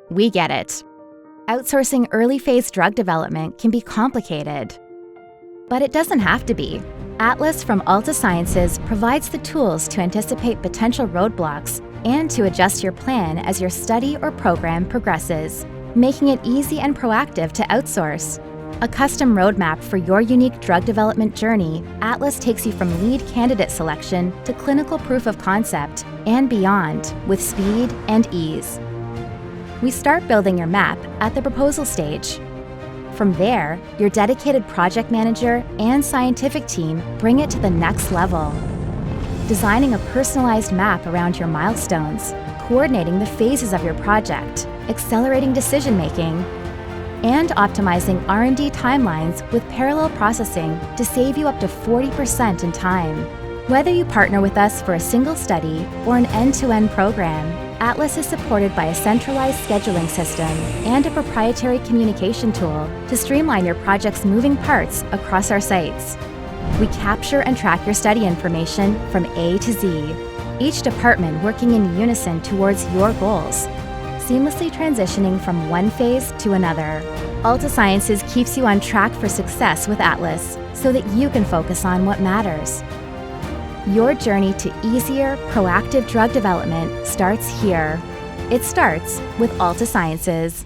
We get it. Outsourcing early-phase drug development can be complicated. But it doesn't have to be. Atlas from Alta Sciences provides the tools to anticipate potential roadblocks and to adjust your plan as your study or program progresses, making it easy and proactive to outsource. A custom roadmap for your unique drug development journey, Atlas takes you from lead candidate selection to clinical proof of concept and beyond with speed and ease. We start building your map at the proposal stage. From there, your dedicated project manager and scientific team bring it to the next level. Designing a personalized map around your milestones, coordinating the phases of your project, accelerating decision-making, and optimizing R&D timelines with parallel processing to save you up to 40% in time. Whether you partner with us for a single study or an end-to-end program, Atlas is supported by a centralized scheduling system and a proprietary communication tool to streamline your project's moving parts across our sites. We capture and track your study information from A to Z, each department working in unison towards your goals, seamlessly transitioning from one phase to another. Alta Sciences keeps you on track for success with Atlas so that you can focus on what matters. Your journey to easier, proactive drug development starts here. It starts with Alta Sciences.